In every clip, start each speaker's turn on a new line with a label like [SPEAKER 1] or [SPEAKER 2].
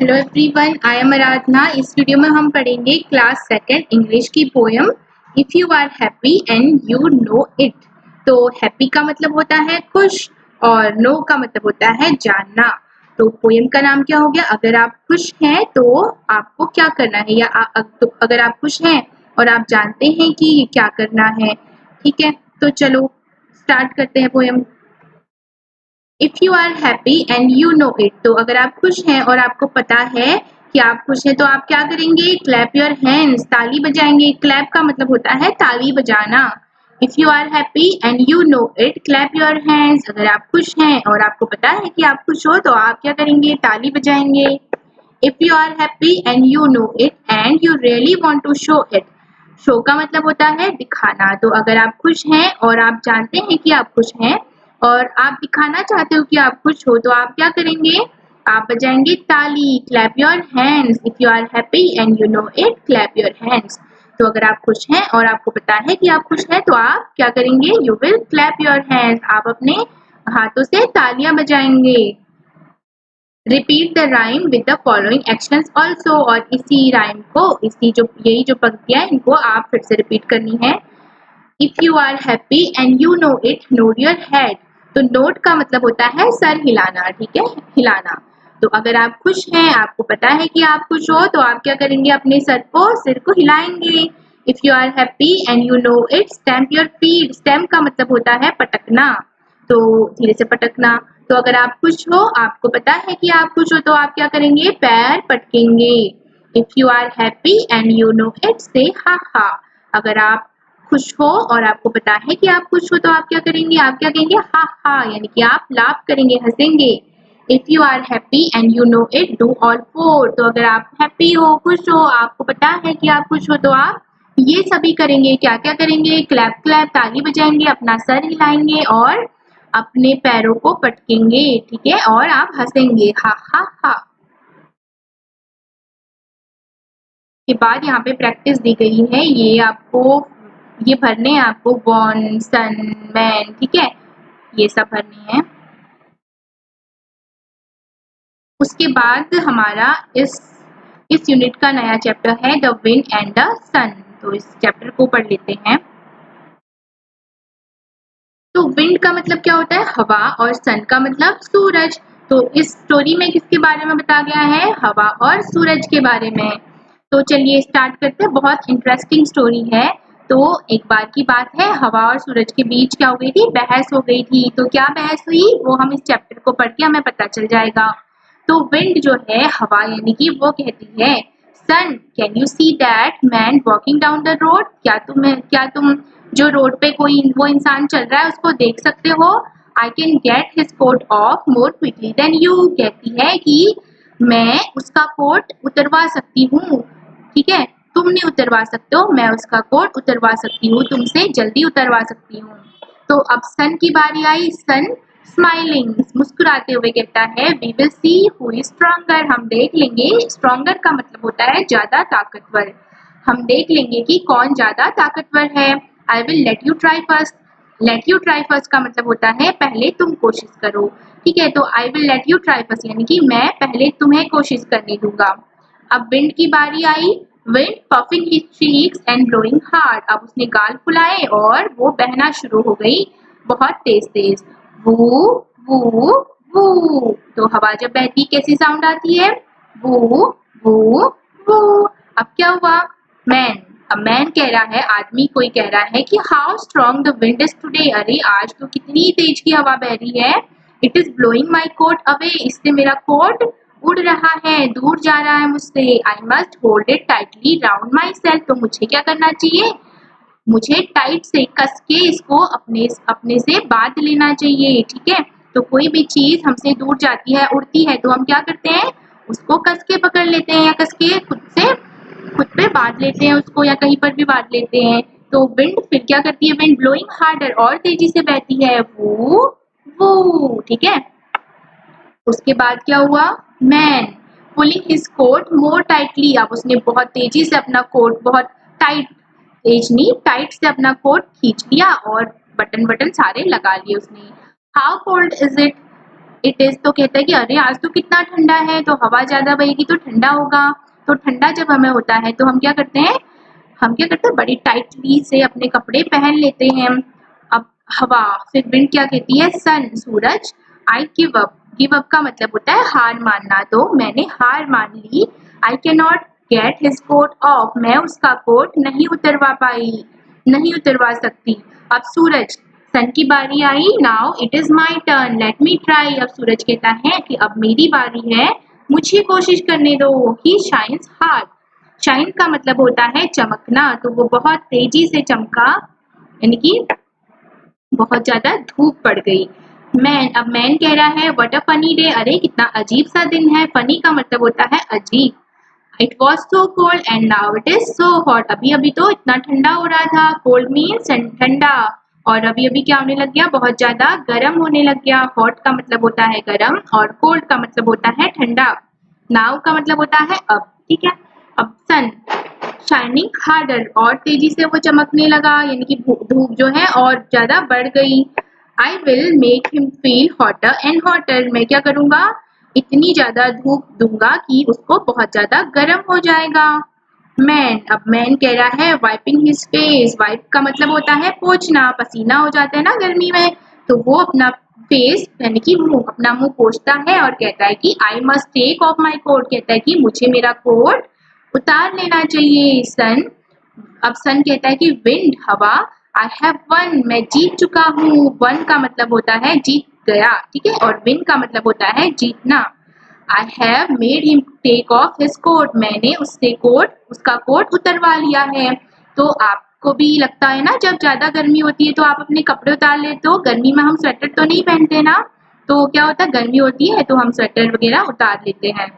[SPEAKER 1] Hello everyone, I am Aradhana. इस video में हम पढ़ेंगे क्लास सेकंड इंग्लिश की poem if you are happy and you know it. तो हैप्पी का मतलब होता है खुश और नो का मतलब होता है जानना। तो पोएम का नाम क्या हो गया? अगर आप खुश हैं तो आपको क्या करना है, या तो अगर आप खुश हैं और आप जानते हैं कि क्या करना है। ठीक है, तो चलो स्टार्ट करते हैं poem. If you are happy and you know it, तो अगर आप खुश हैं और आपको पता है कि आप खुश हैं तो आप क्या करेंगे? क्लैप योर हैंड्स, ताली बजाएंगे। क्लैप का मतलब होता है ताली बजाना। If you are happy and you know it, clap your hands. अगर आप खुश हैं और आपको पता है कि आप खुश हो तो आप क्या करेंगे? ताली बजाएंगे। If you are happy and you know it and you really want to show it, show का मतलब होता है दिखाना। तो अगर आप खुश हैं और आप जानते हैं कि आप खुश हैं और आप दिखाना चाहते हो कि आप खुश हो तो आप क्या करेंगे? आप बजाएंगे ताली। Clap your hands. If you are happy and you know it, clap your hands. तो अगर आप खुश हैं और आपको पता है कि आप खुश हैं तो आप क्या करेंगे? You will clap your hands. आप अपने हाथों से तालियां बजाएंगे। Repeat the rhyme with the following actions also, और इसी राइम को, यही जो पंक्तियां इनको आप फिर से रिपीट करनी है। If you are happy and you know it, nod your head. तो नोट का मतलब होता है सर हिलाना, ठीक है, हिलाना। तो अगर आप खुश हैं, आपको पता है कि आप खुश हो तो आप क्या करेंगे? अपने सिर को हिलाएंगे। If you are happy and you know it, stamp your feet. Stamp का मतलब होता है पटकना, तो धीरे से पटकना। तो अगर आप खुश हो, आपको पता है कि आप खुश हो तो आप क्या करेंगे? पैर पटकेंगे। If you are happy and you know it, say ha हा। अगर आप खुश हो और आपको पता है कि आप खुश हो तो आप क्या करेंगे? आप क्या कहेंगे? हा हा, यानी कि आप लाफ करेंगे, हंसेंगे। If you are happy and you know it, do all four. तो अगर आप हैप्पी हो, खुश हो, आपको पता है कि आप खुश हो तो आप ये सभी करेंगे। क्या क्या करेंगे? क्लैप क्लैप, ताली बजाएंगे, अपना सर हिलाएंगे और अपने पैरों को पटकेंगे, ठीक है, और आप हंसेंगे, हा हा हा। के बाद यहाँ पे प्रैक्टिस दी गई है, ये भरने हैं आपको। बॉर्न, सन, मैन, ठीक है, ये सब भरने हैं। उसके बाद हमारा इस यूनिट का नया चैप्टर है द विंड एंड द सन। तो इस चैप्टर को पढ़ लेते हैं। तो विंड का मतलब क्या होता है? हवा, और सन का मतलब सूरज। तो इस स्टोरी में किसके बारे में बताया गया है? हवा और सूरज के बारे में। तो चलिए स्टार्ट करते हैं। बहुत इंटरेस्टिंग स्टोरी है। तो एक बार की बात है, हवा और सूरज के बीच क्या हो गई थी? बहस हो गई थी। तो क्या बहस हुई वो हम इस चैप्टर को पढ़ के हमें पता चल जाएगा। तो विंड जो है, हवा, यानी कि वो कहती है, sun can you see that man walking down the road, क्या तुम जो रोड पे कोई वो इंसान चल रहा है उसको देख सकते हो? I can get his coat off more quickly than you. कहती है कि मैं उसका कोट उतरवा सकती हूँ, ठीक है, तुम नहीं उतरवा सकते हो, मैं उसका कोट उतरवा सकती हूँ, तुमसे जल्दी उतरवा सकती हूँ। तो अब सन की बारी आई। सन स्माइलिंग, मुस्कुराते हुए कहता है, we will see who is stronger. हम देख लेंगे। स्ट्रॉन्गर का मतलब होता है ज्यादा ताकतवर। हम देख लेंगे कि कौन ज्यादा ताकतवर है। I will let you try first. Let you try first का मतलब होता है पहले तुम कोशिश करो, ठीक है। तो I will let you try first यानी कि मैं पहले तुम्हें कोशिश करने दूंगा। अब विंड की बारी आई। Wind puffing his cheeks and blowing hard. अब उसने गाल फुलाए और वो बहना शुरू हो गई बहुत तेज तेज। वू वू वू। तो हवा जब बहती कैसी साउंड आती है? वू वू वू। अब क्या हुआ? मैन, अब मैन कह रहा है, आदमी कोई कह रहा है कि how strong the wind is today. अरे आज तो कितनी तेज की हवा बह रही है। It is blowing my coat away. इससे मेरा कोट उड़ रहा है, दूर जा रहा है मुझसे। I must hold it tightly round my self. तो मुझे क्या करना चाहिए? मुझे टाइट से कस के इसको अपने अपने से बांध लेना चाहिए, ठीक है। तो कोई भी चीज हमसे दूर जाती है, उड़ती है, तो हम क्या करते हैं? उसको कस के पकड़ लेते हैं, या कस के खुद पे बांध लेते हैं उसको, या कहीं पर भी बांध लेते हैं। तो विंड फिर क्या करती है? विंड ब्लोइंग हार्डर, और तेजी से बहती है, वो, ठीक है। उसके बाद क्या हुआ? मैन पुलिंग हिज कोट मोर टाइटली। अब उसने बहुत तेजी से अपना कोट, बहुत टाइट, तेज नहीं, टाइट से अपना कोट खींच लिया और बटन बटन सारे लगा लिए उसने। How cold is it? It is तो कहता है कि अरे आज तो कितना ठंडा है, तो हवा ज्यादा बहेगी तो ठंडा होगा। तो ठंडा जब हमें होता है तो हम क्या करते हैं, बड़ी टाइटली से अपने कपड़े पहन लेते हैं। अब हवा, फिर विंड क्या कहती है, सन सूरज। I give up, give up का मतलब होता है हार मानना, तो मैंने हार मान ली। I can not get his coat off, मैं उसका कोट नहीं उतरवा पाई, नहीं उतरवा सकती। अब सूरज, सन की बारी आई, now it is my turn let me try. अब सूरज कहता है कि अब मेरी बारी है, मुझे कोशिश करने दो। ही शाइन्स हार्ड, शाइन का मतलब होता है चमकना, तो वो बहुत तेजी से चमका, यानी कि बहुत ज्यादा धूप पड़ गई। मैन, अब मैन कह रहा है व्हाट अ फनी डे, अरे कितना अजीब सा दिन है। फनी का मतलब होता है अजीब। It was so cold and now it is so hot, अभी अभी तो इतना ठंडा हो रहा था, कोल्ड मीन्स ठंडा, और अभी अभी क्या होने लग गया, बहुत ज्यादा गर्म होने लग गया। हॉट का मतलब होता है गर्म और कोल्ड का मतलब होता है ठंडा। नाउ का मतलब होता है अब, ठीक है। अब सन शाइनिंग हार्डर, और तेजी से वो चमकने लगा, यानी कि धूप जो है और ज्यादा बढ़ गई। I will make him feel hotter and hotter, मैं क्या करूंगा, इतनी ज्यादा धूप दूंगा कि उसको बहुत ज्यादा गर्म हो जाएगा। मैन, अब मैन कह रहा है वाइपिंग हिज फेस, वाइप का मतलब होता है पोंछना, पसीना हो जाता है ना गर्मी में, तो वो अपना फेस यानी कि मुंह, अपना मुंह पोंछता है और कहता है कि I must take off my coat, कहता है कि मुझे मेरा कोट उतार लेना चाहिए। सन, अब सन कहता है कि विंड हवा, आई हैव वन, मैं जीत चुका हूँ। वन का मतलब होता है जीत गया, ठीक है, और विन का मतलब होता है जीतना। I have made him take off his coat, मैंने उससे कोट, उसका कोट उतरवा लिया है। तो आपको भी लगता है ना जब ज्यादा गर्मी होती है तो आप अपने कपड़े उतार लेते हो, गर्मी में हम स्वेटर तो नहीं पहनते ना, तो क्या होता है गर्मी होती है तो हम स्वेटर वगैरह उतार लेते हैं।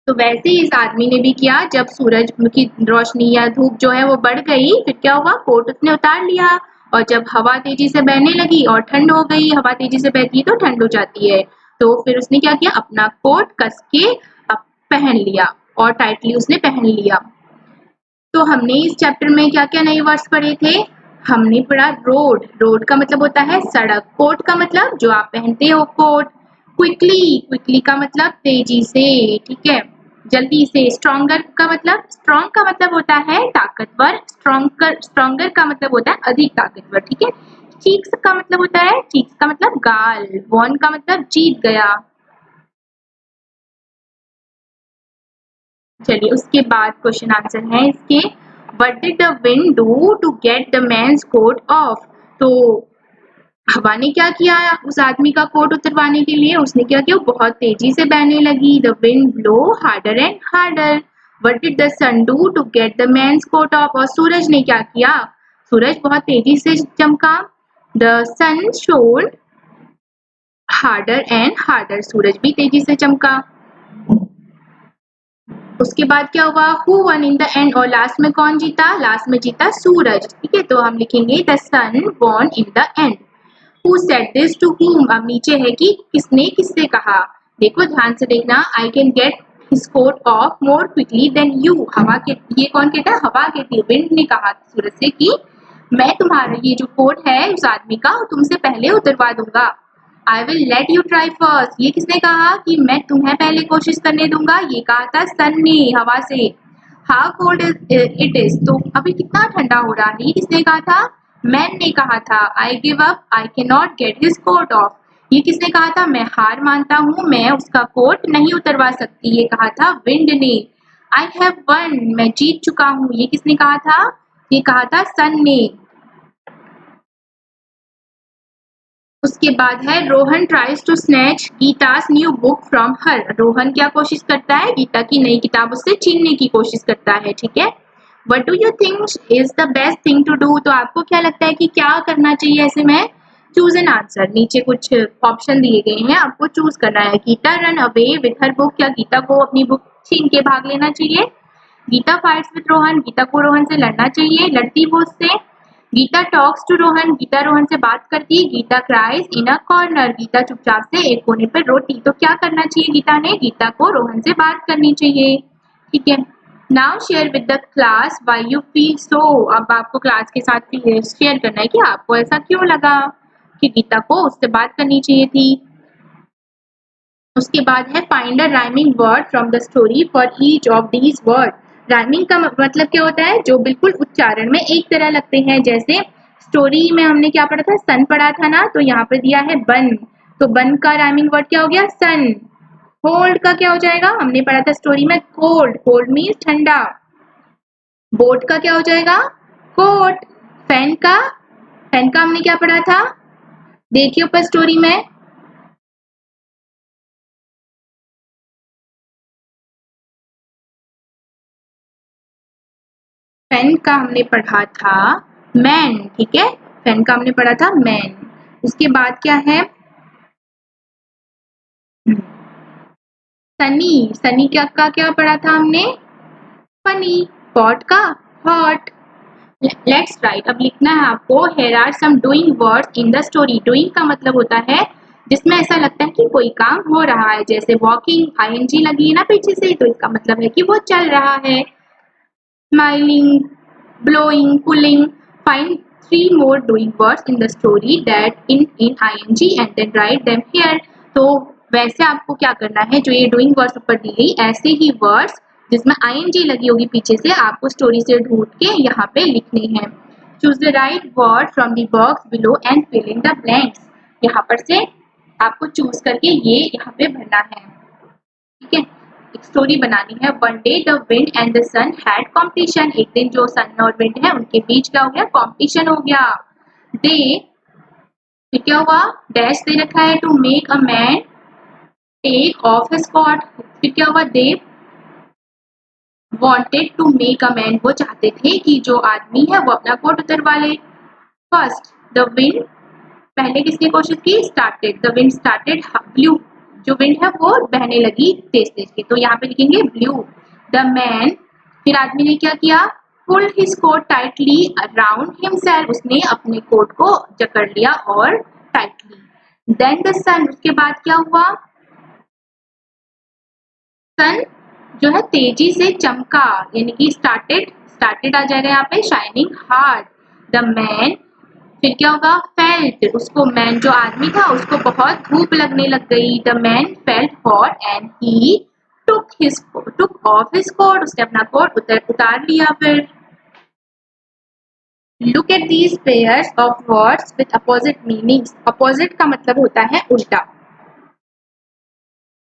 [SPEAKER 1] तो वैसे ही इस आदमी ने भी किया, जब सूरज की रोशनी या धूप जो है वो बढ़ गई, फिर क्या हुआ, कोट उसने उतार लिया। और जब हवा तेजी से बहने लगी और ठंड हो गई, हवा तेजी से बहती है तो ठंड हो जाती है, तो फिर उसने क्या किया, अपना कोट कस के अब पहन लिया और टाइटली उसने पहन लिया। तो हमने इस चैप्टर में क्या क्या नए वर्ड्स पढ़े थे, हमने पढ़ा रोड, रोड का मतलब होता है सड़क, कोट का मतलब जो आप पहनते हो कोट, क्विकली, क्विकली का मतलब तेजी से, ठीक है, जल्दी से। स्ट्रॉन्गर का मतलब, स्ट्रॉन्ग का मतलब होता है ताकतवर, स्ट्रॉन्गर, स्ट्रॉन्गर का मतलब होता है अधिक ताकतवर, ठीक है। चीक्स का मतलब होता है, चीक्स का मतलब गाल, वॉन का मतलब जीत गया। चलिए उसके बाद क्वेश्चन आंसर है इसके, what did the wind do to get the man's coat off, तो हवा ने क्या किया उस आदमी का कोट उतरवाने के लिए, उसने क्या किया, बहुत तेजी से बहने लगी। The wind blow harder and harder. What did the sun do to get the man's coat off, और सूरज ने क्या किया, सूरज बहुत तेजी से चमका। The sun shone harder and harder, सूरज भी तेजी से चमका। उसके बाद क्या हुआ, who won in the end, और लास्ट में कौन जीता, लास्ट में जीता सूरज, ठीक है, तो हम लिखेंगे the sun won in the end. Who said this to whom, अब नीचे है कि किसने किससे कहा, देखो ध्यान से देखना, I can get his coat off more quickly than you, हवा के, ये कौन कहता है, हवा कहती है, विंड ने कहा सूरज से कि मैं तुम्हारा ये जो कोट है उस आदमी का तुमसे पहले उतरवा दूंगा। I will let you try first, ये किसने कहा कि मैं तुम्हें पहले कोशिश करने दूंगा, ये कहा था सन ने हवा से। हाउ कोल्ड इट इज, तो अभी कितना ठंडा हो रहा है, ये किसने कहा था, मैन ने कहा था। I give up, I can not get his coat off, ये किसने कहा था, मैं हार मानता हूँ, मैं उसका कोट नहीं उतरवा सकती, ये कहा था विंड ने। आई हैव वन, मैं जीत चुका हूँ, ये किसने कहा था, ये कहा था सन ने। उसके बाद है Rohan tries to snatch Geeta's new book from her, Rohan क्या कोशिश करता है, गीता की नई किताब उससे छीनने की कोशिश करता है, ठीक है। What do you think is the best thing to do, तो आपको क्या लगता है कि क्या करना चाहिए ऐसे में, चूज एन आंसर, नीचे कुछ ऑप्शन दिए गए हैं, आपको चूज करना है। Geeta run away with her book, क्या गीता को अपनी बुक छीन के भाग लेना चाहिए। गीता फाइट्स विथ रोहन, गीता को रोहन से लड़ना चाहिए, लड़ती वो उससे। गीता टॉक्स टू रोहन, गीता रोहन से बात करती। Geeta cries in a corner, Geeta चुपचाप से एक कोने पर रोती, तो क्या करना चाहिए गीता ने, गीता को रोहन से बात करनी चाहिए, ठीक है। Now share with the class why you feel so, अब आपको क्लास के साथ शेयर करना है कि आपको ऐसा क्यों लगा कि गीता को उससे बात करनी चाहिए थी। उसके बाद है find a rhyming word from the story for each of these word. Rhyming का मतलब क्या होता है, जो बिल्कुल उच्चारण में एक तरह लगते हैं। जैसे स्टोरी में हमने क्या पढ़ा था, सन पढ़ा था ना, तो यहाँ पे दिया है बन, तो बन का राइमिंग वर्ड क्या हो गया, सन। कोल्ड का क्या हो जाएगा, हमने पढ़ा था स्टोरी में कोल्ड, कोल्ड मीन्स ठंडा। बोट का क्या हो जाएगा, कोट। फैन का, फैन का हमने क्या पढ़ा था, देखिए ऊपर स्टोरी में, फैन का हमने पढ़ा था मैन, ठीक है, फैन का हमने पढ़ा था मैन। उसके बाद क्या है, सनी, सनी का क्या पढ़ा था हमने, फनी। पॉट का हॉट। लेट्स राइट, अब लिखना है आपको, here are some doing words in the story. Doing का मतलब होता है जिसमें ऐसा लगता है कि कोई काम हो रहा है, जैसे वॉकिंग, आईएनजी लगी है ना पीछे से, तो इसका मतलब है कि वो चल रहा है। Smiling, blowing, pulling. Find three more doing words in the story that in ing and then write them here. तो वैसे आपको क्या करना है, जो ये डूइंग वर्ड्स ऊपर दी गई, ऐसे ही वर्ड्स जिसमें ing लगी होगी पीछे से, आपको स्टोरी से ढूंढ के यहाँ पे लिखने हैं। Choose the right word from the box below and fill in the blanks. यहाँ पर से आपको चूज करके ये यहाँ पे भरना है, ठीक है। एक स्टोरी बनानी है। One day the wind and the sun had competition. एक दिन जो सन और विंड है उनके बीच क्या हो गया, कॉम्पिटिशन हो गया। दे, फिर क्या हुआ, डैश दे रखा है, to make a man take off his coat. फिर क्या हुआ, they wanted to make a man, वो चाहते थे कि जो आदमी है वो अपना कोट उतरवा ले। फर्स्ट द विंड, पहले किसने कोशिश की, started, the wind started blue, जो विंड है वो बहने लगी तेज तेज के, तो यहाँ पे लिखेंगे ब्लू। द मैन, फिर आदमी ने क्या किया, pulled his coat tightly around himself, उसने अपने कोट को जकड़ लिया और टाइटली। देन द सन, उसके बाद क्या हुआ, सन जो है तेजी से चमका, यानी कि स्टार्टेड, स्टार्टेड आ जाएगा यहाँ पे, शाइनिंग हार्ड। द मैन, फिर क्या होगा, फेल्ट, उसको, मैन जो आदमी था उसको बहुत धूप लगने लग गई। The man felt hot and he took off his coat, उसने अपना कोट उतार लिया। फिर look at these pairs of words with opposite meanings. Opposite का मतलब होता है उल्टा,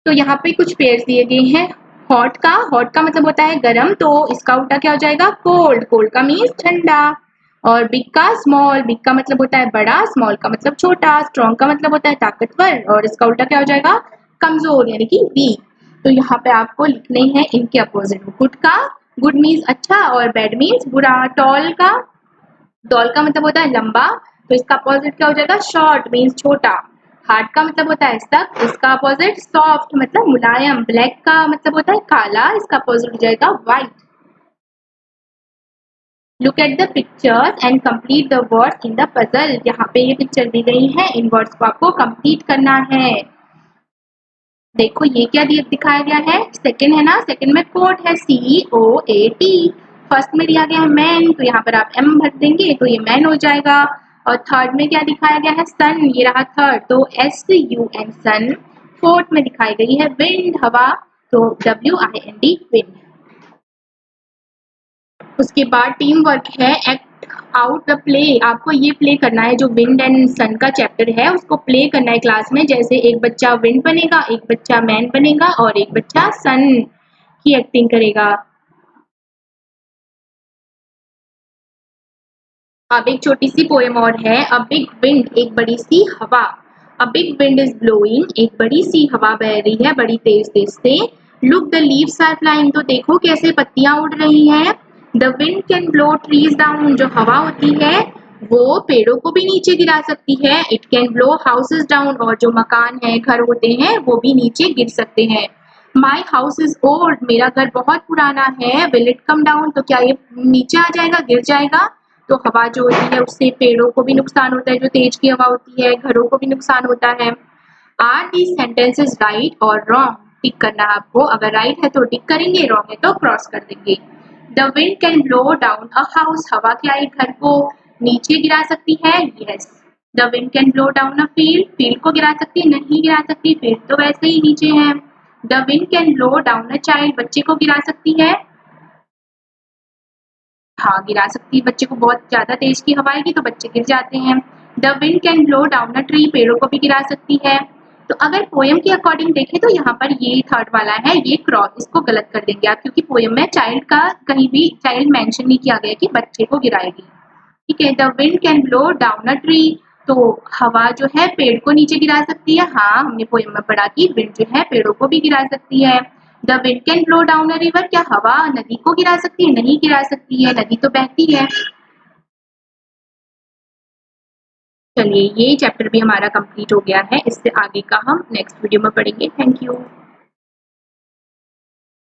[SPEAKER 1] तो यहाँ पे कुछ पेयर्स दिए गए हैं। हॉट का मतलब होता है गर्म, तो इसका उल्टा क्या हो जाएगा, कोल्ड, कोल्ड का मीन्स ठंडा। और बिग का स्मॉल, बिग का मतलब होता है बड़ा, स्मॉल का मतलब छोटा। स्ट्रॉन्ग का मतलब होता है ताकतवर, और इसका उल्टा क्या हो जाएगा, कमजोर, यानी कि वीक। तो यहाँ पे आपको लिखने हैं इनके अपोजिट। गुड का, गुड मीन्स अच्छा और बैड मीन्स बुरा। टॉल का मतलब होता है लंबा, तो इसका अपोजिट क्या हो जाएगा, शॉर्ट मीन्स छोटा। हार्ड का मतलब होता है सख्त, इसका अपोजिट सॉफ्ट मतलब मुलायम। ब्लैक का मतलब होता है काला, इसका अपोजिट हो जाएगा white. Look at the pictures and complete the words in the puzzle. यहाँ पे ये पिक्चर दी गई है, इन वर्ड्स को आपको कंप्लीट करना है। देखो ये क्या दिखाया गया है, सेकंड है ना, सेकंड में कोट है, COAT। फर्स्ट में दिया गया है मैन, तो यहाँ पर आप M भर देंगे तो ये मैन हो जाएगा। और थर्ड में क्या दिखाया गया है, सन, ये रहा थर्ड, तो SUN सन। फोर्थ में दिखाई गई है विंड, हवा, तो WIND विंड। उसके बाद टीम वर्क है, एक्ट आउट द प्ले। आपको ये प्ले करना है, जो विंड एंड सन का चैप्टर है उसको प्ले करना है क्लास में। जैसे एक बच्चा विंड बनेगा, एक बच्चा मैन बनेगा और एक बच्चा सन की एक्टिंग करेगा। अब एक छोटी सी पोएम और है, अ बिग विंड, एक बड़ी सी हवा। A big wind is blowing, एक बड़ी सी हवा बह रही है बड़ी तेज तेज से। Look the leaves are flying, तो देखो कैसे पत्तियां उड़ रही हैं। The wind can blow trees down, जो हवा होती है वो पेड़ों को भी नीचे गिरा सकती है। It can blow houses down, और जो मकान है, घर होते हैं, वो भी नीचे गिर सकते हैं। माई हाउस इज ओल्ड, मेरा घर बहुत पुराना है। विल इट कम डाउन, तो क्या ये नीचे आ जाएगा, गिर जाएगा। तो हवा जो होती है उससे पेड़ों को भी नुकसान होता है, जो तेज की हवा होती है, घरों को भी नुकसान होता है। आर दीज सेंटेंसेस राइट और रॉन्ग, टिक करना है आपको। अगर राइट है तो टिक करेंगे, रॉन्ग है तो क्रॉस कर देंगे। The wind can blow down a house, हवा क्या एक घर को नीचे गिरा सकती है, yes. The wind can blow down a field, field को गिरा सकती है, नहीं गिरा सकती, फील्ड तो वैसे ही नीचे है। The wind can blow down a child, बच्चे को गिरा सकती है, हाँ गिरा सकती है, बच्चे को बहुत ज्यादा तेज की हवा आएगी तो बच्चे गिर जाते हैं। The wind can blow down a tree, पेड़ों को भी गिरा सकती है। तो अगर पोयम के अकॉर्डिंग देखें तो यहाँ पर ये थर्ड वाला है, ये क्रॉस, इसको गलत कर देंगे आप, क्योंकि पोयम में चाइल्ड का कहीं भी चाइल्ड मेंशन नहीं किया गया कि बच्चे को गिराएगी। ठीक है, the wind can blow down a tree, तो हवा जो है पेड़ को नीचे गिरा सकती है, हाँ हमने पोयम में पढ़ा कि विंड जो है पेड़ों को भी गिरा सकती है। The wind can blow down a river, क्या हवा नदी को गिरा सकती है, नहीं गिरा सकती है, नदी तो बहती है। चलिए ये चैप्टर भी हमारा कंप्लीट हो गया है, इससे आगे का हम नेक्स्ट वीडियो में पढ़ेंगे। Thank you.